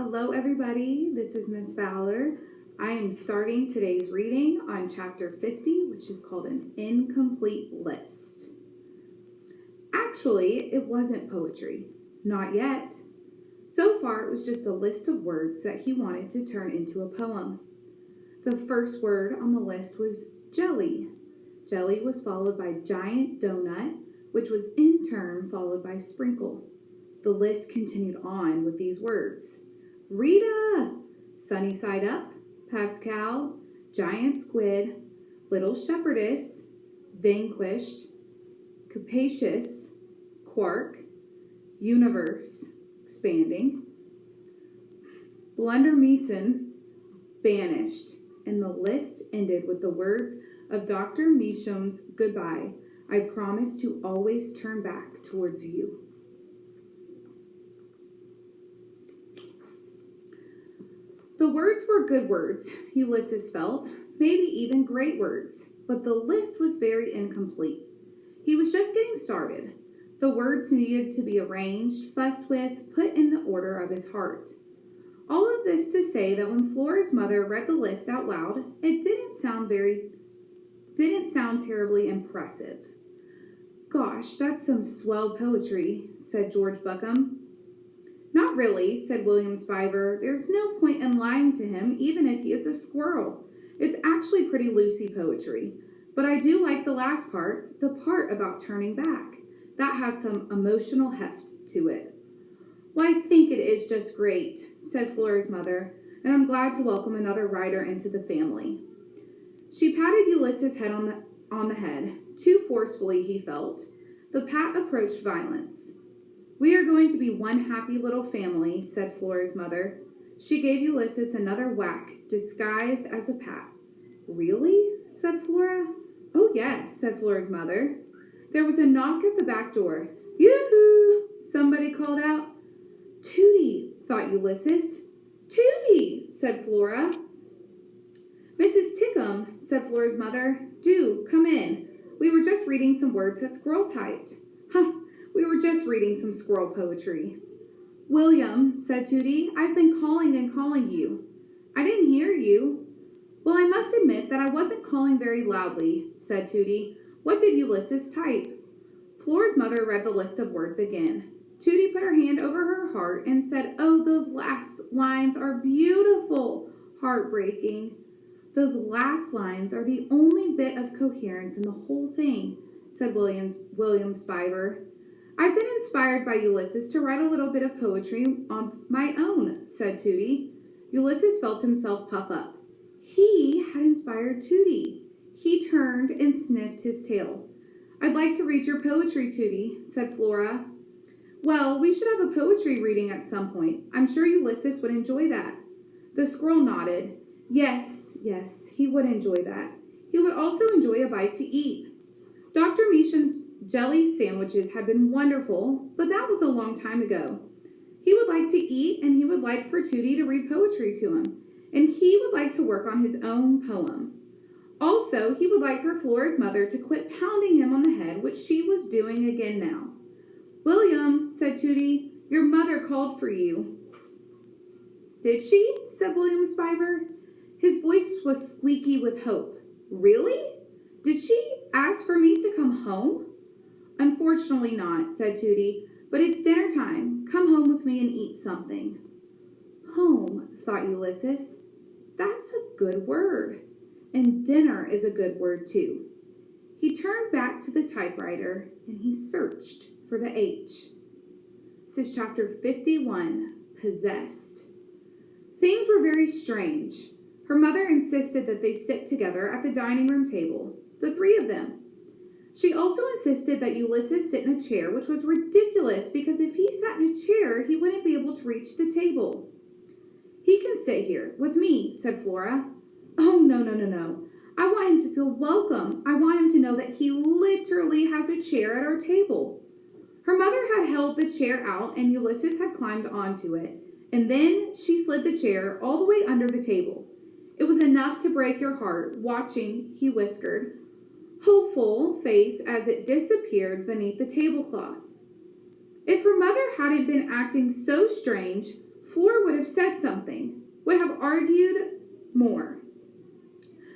Hello, everybody. This is Miss Fowler. I am starting today's reading on chapter 50, which is called An Incomplete List. Actually, it wasn't poetry. Not yet. So far, it was just a list of words that he wanted to turn into a poem. The first word on the list was jelly. Jelly was followed by giant donut, which was in turn followed by sprinkle. The list continued on with these words: Rita, sunny side up, Pascal, giant squid, little shepherdess, vanquished, capacious, quark, universe, expanding, blunder meson, banished, and the list ended with the words of Dr. Michon's goodbye. I promise to always turn back towards you. The words were good words, Ulysses felt, maybe even great words, but the list was very incomplete. He was just getting started. The words needed to be arranged, fussed with, put in the order of his heart. All of this to say that when Flora's mother read the list out loud, it didn't sound terribly impressive. Gosh, that's some swell poetry, said George Buckham. Not really, said William Spiver. There's no point in lying to him, even if he is a squirrel. It's actually pretty loosey poetry. But I do like the last part, the part about turning back. That has some emotional heft to it. Well, I think it is just great, said Flora's mother, and I'm glad to welcome another writer into the family. She patted Ulysses' head on the head, too forcefully, he felt. The pat approached violence. We are going to be one happy little family, said Flora's mother. She gave Ulysses another whack, disguised as a pat. Really? Said Flora. Oh, yes, said Flora's mother. There was a knock at the back door. Yoo-hoo! Somebody called out. Tootie, thought Ulysses. Tootie, said Flora. Mrs. Tickum, said Flora's mother. Do, come in. We were just reading some words that squirrel typed. Huh. We were just reading some squirrel poetry. William, said Tootie, I've been calling and calling you. I didn't hear you. Well, I must admit that I wasn't calling very loudly, said Tootie. What did Ulysses type? Flora's mother read the list of words again. Tootie put her hand over her heart and said, Oh, those last lines are beautiful. Heartbreaking. Those last lines are the only bit of coherence in the whole thing, said William Spiver. I've been inspired by Ulysses to write a little bit of poetry on my own, said Tootie. Ulysses felt himself puff up. He had inspired Tootie. He turned and sniffed his tail. I'd like to read your poetry, Tootie, said Flora. Well, we should have a poetry reading at some point. I'm sure Ulysses would enjoy that. The squirrel nodded. Yes, he would enjoy that. He would also enjoy a bite to eat. Dr. Meesham's jelly sandwiches had been wonderful, but that was a long time ago. He would like to eat, and he would like for Tootie to read poetry to him, and he would like to work on his own poem. Also, he would like for Flora's mother to quit pounding him on the head, which she was doing again now. William, said Tootie, your mother called for you. Did she? Said William Spiver. His voice was squeaky with hope. Really? Did she ask for me to come home? Unfortunately not, said Tootie, but it's dinner time. Come home with me and eat something. Home, thought Ulysses. That's a good word. And dinner is a good word, too. He turned back to the typewriter and he searched for the H. This is chapter 51, Possessed. Things were very strange. Her mother insisted that they sit together at the dining room table, the three of them. She also insisted that Ulysses sit in a chair, which was ridiculous because if he sat in a chair, he wouldn't be able to reach the table. He can sit here with me, said Flora. Oh, no. I want him to feel welcome. I want him to know that he literally has a chair at our table. Her mother had held the chair out and Ulysses had climbed onto it. And then she slid the chair all the way under the table. It was enough to break your heart, watching, he whispered, hopeful face as it disappeared beneath the tablecloth. If her mother hadn't been acting so strange, Flora would have said something, would have argued more.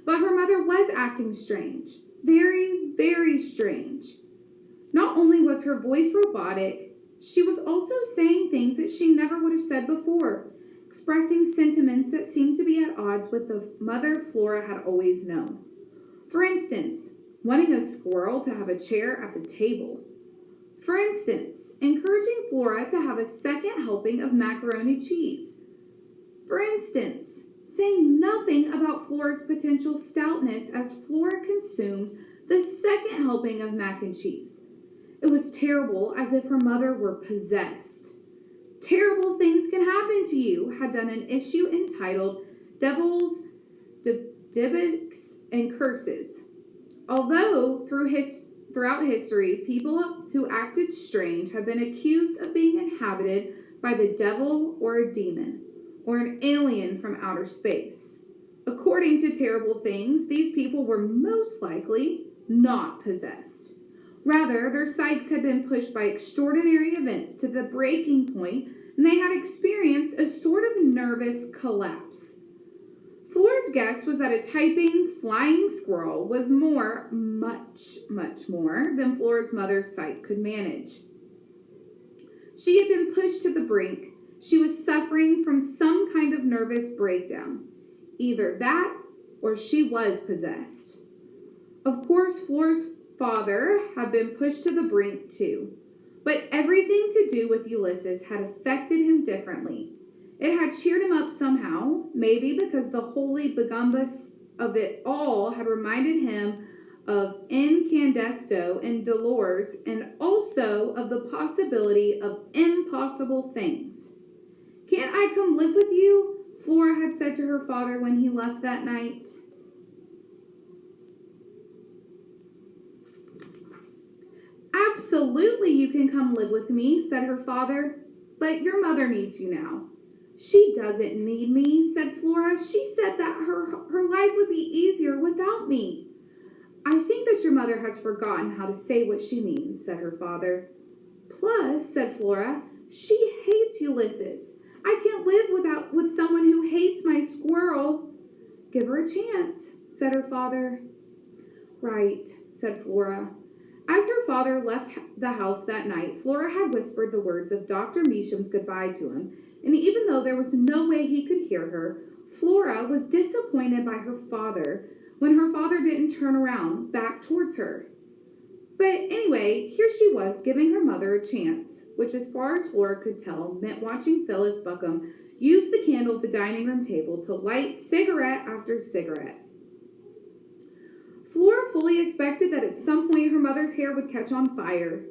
But her mother was acting strange. Very, very strange. Not only was her voice robotic, she was also saying things that she never would have said before, expressing sentiments that seemed to be at odds with the mother Flora had always known. For instance, wanting a squirrel to have a chair at the table. For instance, encouraging Flora to have a second helping of macaroni cheese. For instance, saying nothing about Flora's potential stoutness as Flora consumed the second helping of mac and cheese. It was terrible, as if her mother were possessed. Terrible things can happen to you had done an issue entitled Devils, Dibbics, and Curses. Although throughout history, people who acted strange have been accused of being inhabited by the devil or a demon, or an alien from outer space. According to Terrible Things, these people were most likely not possessed. Rather, their psyches had been pushed by extraordinary events to the breaking point, and they had experienced a sort of nervous collapse. Flora's guess was that a typing, flying squirrel was much more than Flora's mother's sight could manage. She had been pushed to the brink. She was suffering from some kind of nervous breakdown. Either that, or she was possessed. Of course, Flora's father had been pushed to the brink too, but everything to do with Ulysses had affected him differently. It had cheered him up somehow, maybe because the holy begumbus of it all had reminded him of Incandesto and Dolores, and also of the possibility of impossible things. "Can't I come live with you?" Flora had said to her father when he left that night. "Absolutely you can come live with me," said her father, "but your mother needs you now." "She doesn't need me," said Flora. "She said that her life would be easier without me." "I think that your mother has forgotten how to say what she means," said her father. "Plus," said Flora, "she hates Ulysses. I can't live with someone who hates my squirrel." "Give her a chance," said her father. "Right," said Flora. As her father left the house that night, Flora had whispered the words of Dr. Meacham's goodbye to him, and even though there was no way he could hear her, Flora was disappointed by her father when her father didn't turn around back towards her. But anyway, here she was giving her mother a chance, which as far as Flora could tell meant watching Phyllis Buckham use the candle at the dining room table to light cigarette after cigarette. Flora fully expected that at some point her mother's hair would catch on fire.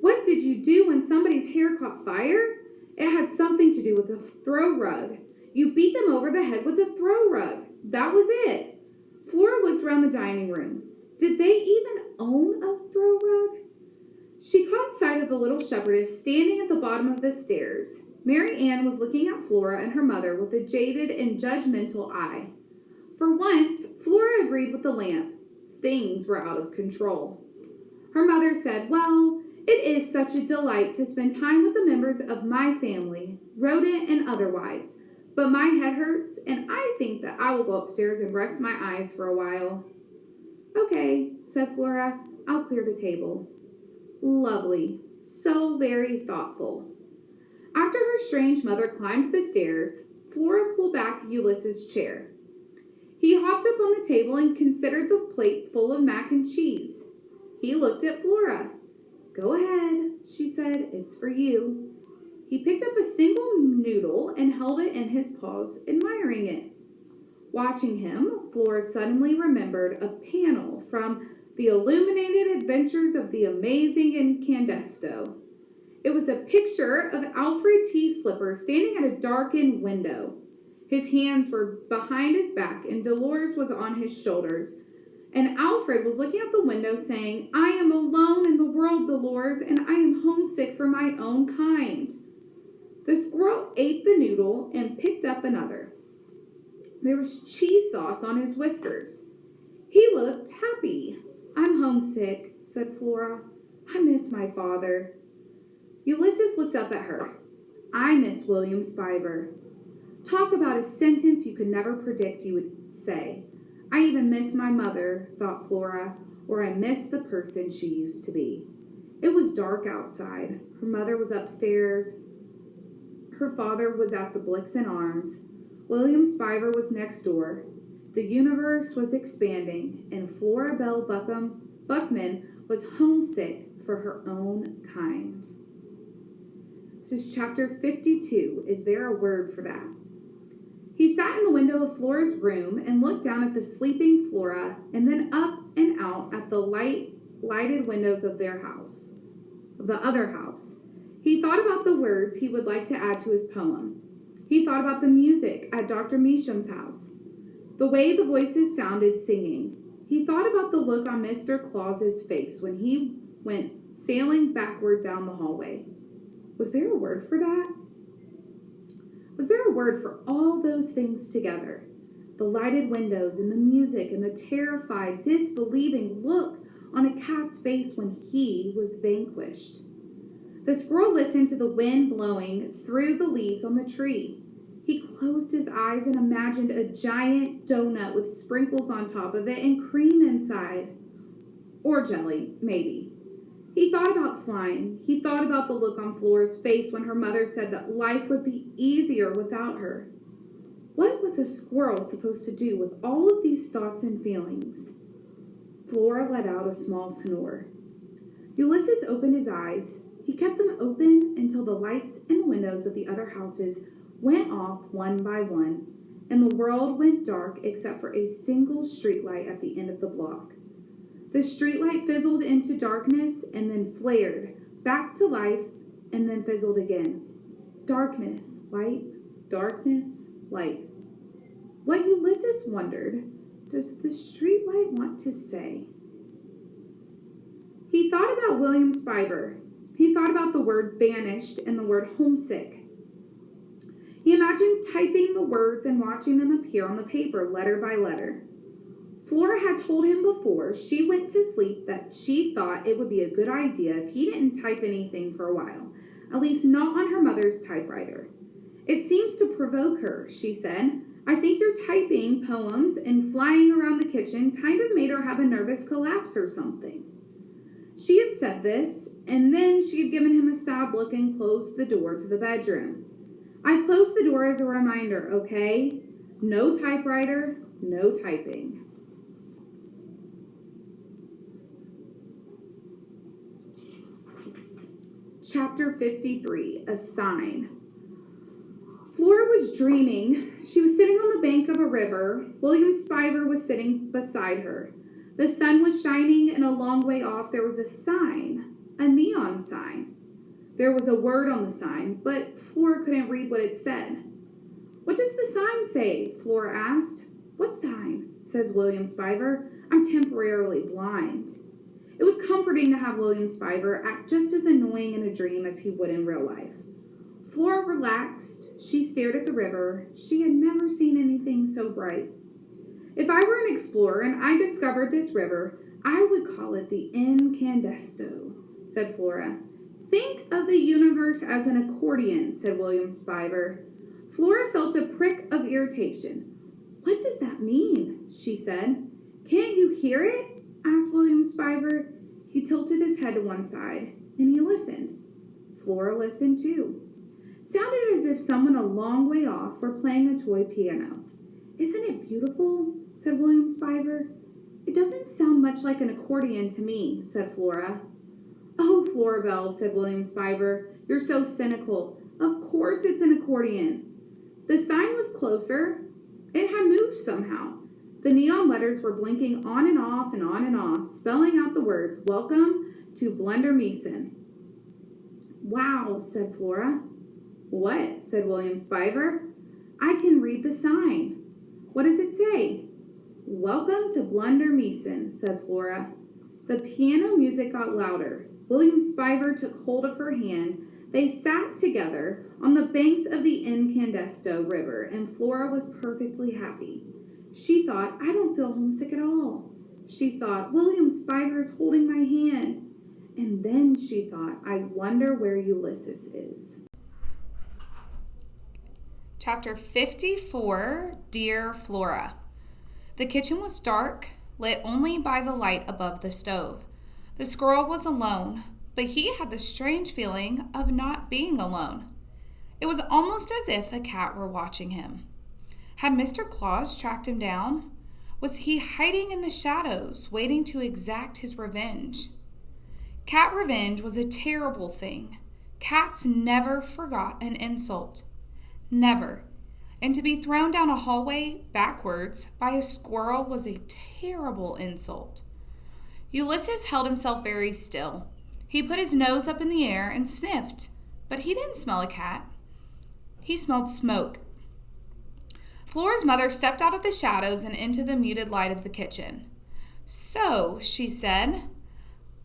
What did you do when somebody's hair caught fire? It had something to do with a throw rug. You beat them over the head with a throw rug. That was it. Flora looked around the dining room. Did they even own a throw rug? She caught sight of the little shepherdess standing at the bottom of the stairs. Mary Ann was looking at Flora and her mother with a jaded and judgmental eye. For once, Flora agreed with the lamp. Things were out of control. Her mother said, "Well, it is such a delight to spend time with the members of my family, rodent and otherwise, but my head hurts, and I think that I will go upstairs and rest my eyes for a while." "Okay," said Flora. "I'll clear the table." Lovely. So very thoughtful. After her strange mother climbed the stairs, Flora pulled back Ulysses' chair. He hopped up on the table and considered the plate full of mac and cheese. He looked at Flora. "Go ahead," she said. "It's for you." He picked up a single noodle and held it in his paws, admiring it. Watching him, Flora suddenly remembered a panel from The Illuminated Adventures of the Amazing Incandesto. It was a picture of Alfred T. Slipper standing at a darkened window. His hands were behind his back, and Dolores was on his shoulders. And Alfred was looking out the window saying, "I am alone in the world, Dolores, and I am homesick for my own kind." The squirrel ate the noodle and picked up another. There was cheese sauce on his whiskers. He looked happy. "I'm homesick," said Flora. "I miss my father." Ulysses looked up at her. I miss William Spiver. Talk about a sentence you could never predict you would say. I even miss my mother, thought Flora, or I miss the person she used to be. It was dark outside. Her mother was upstairs. Her father was at the Blixen Arms. William Spiver was next door. The universe was expanding, and Flora Bell Buckman was homesick for her own kind. This is chapter 52. Is there a word for that? He sat in the window of Flora's room and looked down at the sleeping Flora and then up and out at the lighted windows of their house, of the other house. He thought about the words he would like to add to his poem. He thought about the music at Dr. Meacham's house, the way the voices sounded singing. He thought about the look on Mr. Claus's face when he went sailing backward down the hallway. Was there a word for that? Was there a word for all those things together? The lighted windows and the music and the terrified, disbelieving look on a cat's face when he was vanquished. The squirrel listened to the wind blowing through the leaves on the tree. He closed his eyes and imagined a giant donut with sprinkles on top of it and cream inside. Or jelly, maybe. He thought about flying. He thought about the look on Flora's face when her mother said that life would be easier without her. What was a squirrel supposed to do with all of these thoughts and feelings? Flora let out a small snore. Ulysses opened his eyes. He kept them open until the lights in the windows of the other houses went off one by one, and the world went dark except for a single streetlight at the end of the block. The streetlight fizzled into darkness and then flared back to life and then fizzled again. Darkness, light, darkness, light. What Ulysses wondered, does the streetlight want to say? He thought about William Spiver. He thought about the word banished and the word homesick. He imagined typing the words and watching them appear on the paper letter by letter. Flora had told him before she went to sleep that she thought it would be a good idea if he didn't type anything for a while, at least not on her mother's typewriter. It seems to provoke her, she said. I think your typing poems and flying around the kitchen kind of made her have a nervous collapse or something. She had said this, and then she had given him a sad look and closed the door to the bedroom. I closed the door as a reminder, okay? No typewriter, no typing. Chapter 53, A Sign. Flora was dreaming. She was sitting on the bank of a river. William Spiver was sitting beside her. The sun was shining, and a long way off there was a sign, a neon sign. There was a word on the sign, but Flora couldn't read what it said. What does the sign say? Flora asked. What sign? Says William Spiver. I'm temporarily blind. It was comforting to have William Spiver act just as annoying in a dream as he would in real life. Flora relaxed. She stared at the river. She had never seen anything so bright. If I were an explorer and I discovered this river, I would call it the Incandesto, said Flora. Think of the universe as an accordion, said William Spiver. Flora felt a prick of irritation. What does that mean? She said. Can't you hear it? Asked William Spiver. He tilted his head to one side, and he listened. Flora listened too. Sounded as if someone a long way off were playing a toy piano. Isn't it beautiful? Said William Spiver. It doesn't sound much like an accordion to me, said Flora. Oh, Flora Bell, said William Spiver. You're so cynical. Of course it's an accordion. The sign was closer. It had moved somehow. The neon letters were blinking on and off and on and off, spelling out the words, Welcome to Blunder Meeson. Wow, said Flora. What? Said William Spiver. I can read the sign. What does it say? Welcome to Blunder Meeson, said Flora. The piano music got louder. William Spiver took hold of her hand. They sat together on the banks of the Incandesto River, and Flora was perfectly happy. She thought, I don't feel homesick at all. She thought, William Spiver is holding my hand. And then she thought, I wonder where Ulysses is. Chapter 54, Dear Flora. The kitchen was dark, lit only by the light above the stove. The squirrel was alone, but he had the strange feeling of not being alone. It was almost as if a cat were watching him. Had Mr. Claus tracked him down? Was he hiding in the shadows, waiting to exact his revenge? Cat revenge was a terrible thing. Cats never forgot an insult. Never. And to be thrown down a hallway backwards by a squirrel was a terrible insult. Ulysses held himself very still. He put his nose up in the air and sniffed, but he didn't smell a cat. He smelled smoke. Flora's mother stepped out of the shadows and into the muted light of the kitchen. "So," she said,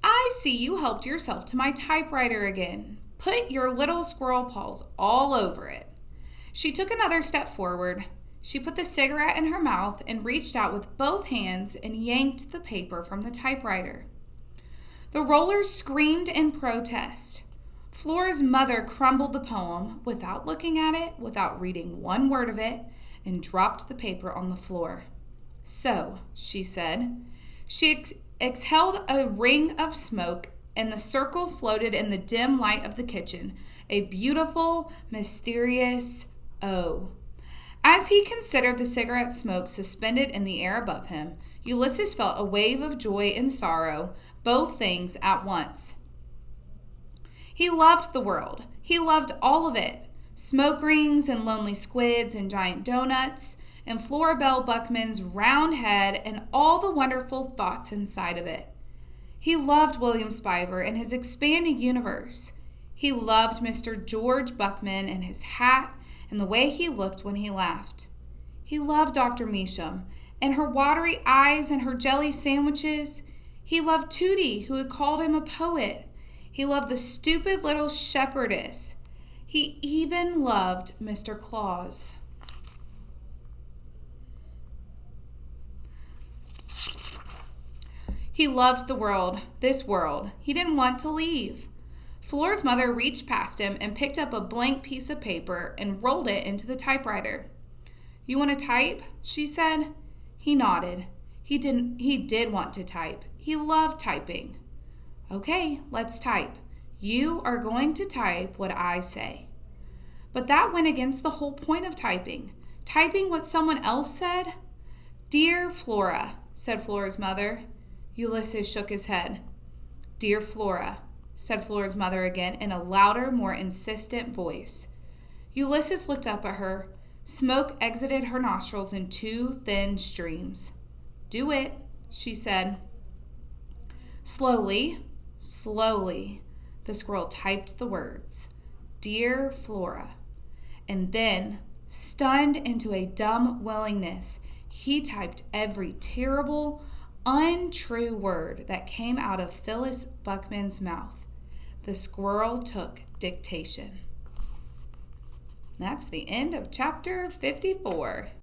"I see you helped yourself to my typewriter again. Put your little squirrel paws all over it." She took another step forward. She put the cigarette in her mouth and reached out with both hands and yanked the paper from the typewriter. The rollers screamed in protest. Flora's mother crumbled the poem without looking at it, without reading one word of it, and dropped the paper on the floor. "So," she said. She exhaled a ring of smoke, and the circle floated in the dim light of the kitchen, a beautiful, mysterious O. As he considered the cigarette smoke suspended in the air above him, Ulysses felt a wave of joy and sorrow, both things at once. He loved the world. He loved all of it. Smoke rings and lonely squids and giant donuts and Flora Belle Buckman's round head and all the wonderful thoughts inside of it. He loved William Spiver and his expanding universe. He loved Mr. George Buckman and his hat and the way he looked when he laughed. He loved Dr. Measham and her watery eyes and her jelly sandwiches. He loved Tootie, who had called him a poet. He loved the stupid little shepherdess. He even loved Mr. Claus. He loved the world, this world. He didn't want to leave. Flora's mother reached past him and picked up a blank piece of paper and rolled it into the typewriter. "You want to type?" she said. He nodded. He did want to type. He loved typing. "Okay, let's type. You are going to type what I say." But that went against the whole point of typing. Typing what someone else said? "Dear Flora," said Flora's mother. Ulysses shook his head. "Dear Flora," said Flora's mother again in a louder, more insistent voice. Ulysses looked up at her. Smoke exited her nostrils in two thin streams. "Do it," she said. Slowly, the squirrel typed the words, "Dear Flora." And then, stunned into a dumb willingness, he typed every terrible, untrue word that came out of Phyllis Buckman's mouth. The squirrel took dictation. That's the end of chapter 54.